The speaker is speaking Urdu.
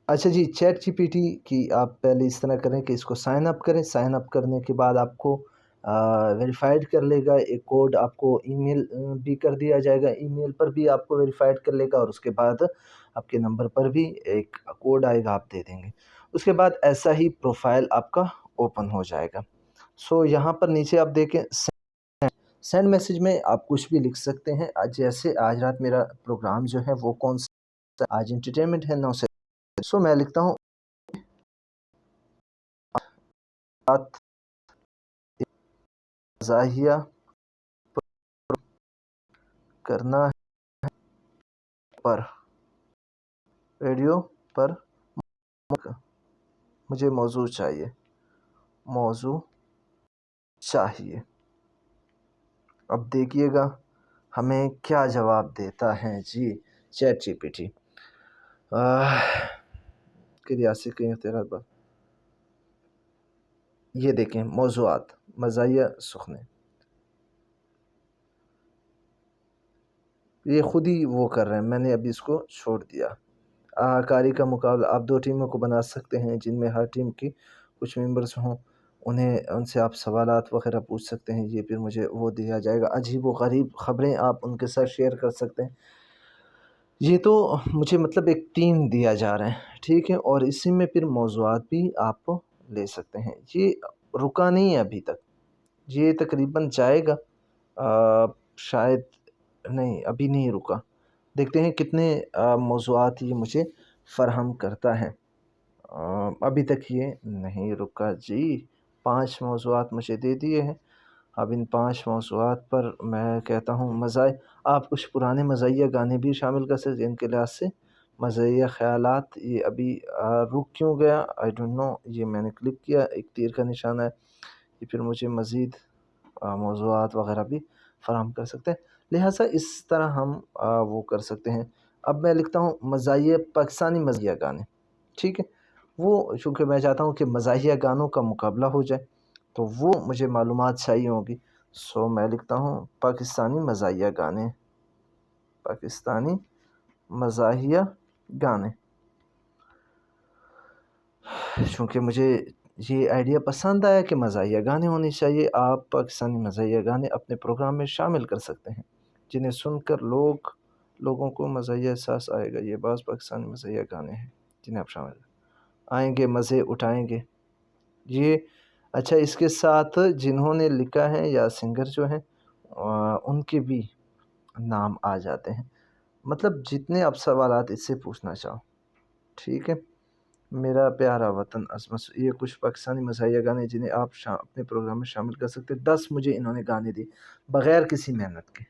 اچھا جی، چیٹ جی پی ٹی کی آپ پہلے اس طرح کریں کہ اس کو سائن اپ کریں، سائن اپ کرنے کے بعد آپ کو ویریفائڈ کر لے گا، ایک کوڈ آپ کو ای میل بھی کر دیا جائے گا، ای میل پر بھی آپ کو ویریفائڈ کر لے گا، اور اس کے بعد آپ کے نمبر پر بھی ایک کوڈ آئے گا، آپ دے دیں گے، اس کے بعد ایسا ہی پروفائل آپ کا اوپن ہو جائے گا۔ سو یہاں پر نیچے آپ دیکھیں سینڈ میسج میں آپ کچھ بھی لکھ سکتے ہیں، جیسے آج رات میرا پروگرام جو ہے وہ کون سا، آج انٹرٹینمنٹ ہے 9 سے، سو میں لکھتا ہوں بات مزاحیہ کرنا پر ریڈیو پر مجھے موضوع چاہیے۔ اب دیکھیے گا ہمیں کیا جواب دیتا ہے جی چیٹ جی پی ٹی۔ کہ ریاسی کے اختیارات پر یہ دیکھیں موضوعات مزاحیہ سخنے، یہ خود ہی وہ کر رہے ہیں، میں نے ابھی اس کو چھوڑ دیا۔ کاری کا مقابلہ، آپ 2 ٹیموں کو بنا سکتے ہیں جن میں ہر ٹیم کی کچھ ممبرز ہوں، ان سے آپ سوالات وغیرہ پوچھ سکتے ہیں، یہ پھر مجھے وہ دیا جائے گا۔ عجیب و غریب خبریں آپ ان کے ساتھ شیئر کر سکتے ہیں۔ یہ تو مجھے مطلب ایک ٹیم دیا جا رہا ہے، ٹھیک ہے، اور اسی میں پھر موضوعات بھی آپ لے سکتے ہیں۔ یہ رکا نہیں ہے ابھی تک، یہ تقریباً جائے گا، شاید نہیں ابھی نہیں رکا، دیکھتے ہیں کتنے موضوعات یہ مجھے فراہم کرتا ہے۔ ابھی تک یہ نہیں رکا جی، 5 موضوعات مجھے دے دیے ہیں۔ اب ان 5 موضوعات پر میں کہتا ہوں آپ کچھ پرانے مزاحیہ گانے بھی شامل کر سکتے ہیں، ان کے لحاظ سے مزاحیہ خیالات یہ ابھی رک کیوں گیا آئی ڈونٹ نو، یہ میں نے کلک کیا، ایک تیر کا نشانہ ہے، یہ پھر مجھے مزید موضوعات وغیرہ بھی فراہم کر سکتے ہیں، لہٰذا اس طرح ہم وہ کر سکتے ہیں۔ اب میں لکھتا ہوں پاکستانی مزاحیہ گانے، ٹھیک ہے، وہ چونکہ میں چاہتا ہوں کہ مزاحیہ گانوں کا مقابلہ ہو جائے تو وہ مجھے معلومات چاہیے ہوگی، سو میں لکھتا ہوں پاکستانی مزاحیہ گانے، چونکہ مجھے یہ آئیڈیا پسند آیا کہ مزاحیہ گانے ہونے چاہیے، آپ پاکستانی مزاحیہ گانے اپنے پروگرام میں شامل کر سکتے ہیں جنہیں سن کر لوگوں کو مزاحیہ احساس آئے گا۔ یہ بعض پاکستانی مزاحیہ گانے ہیں جنہیں آپ شامل آئیں گے، مزے اٹھائیں گے۔ یہ اچھا، اس کے ساتھ جنہوں نے لکھا ہے یا سنگر جو ہیں ان کے بھی نام آ جاتے ہیں، مطلب جتنے آپ سوالات اس سے پوچھنا چاہو، ٹھیک ہے۔ میرا پیارا وطن عظمت، یہ کچھ پاکستانی مزاحیہ گانے جنہیں آپ اپنے پروگرام میں شامل کر سکتے ہیں۔ 10 مجھے انہوں نے گانے دی بغیر کسی محنت کے۔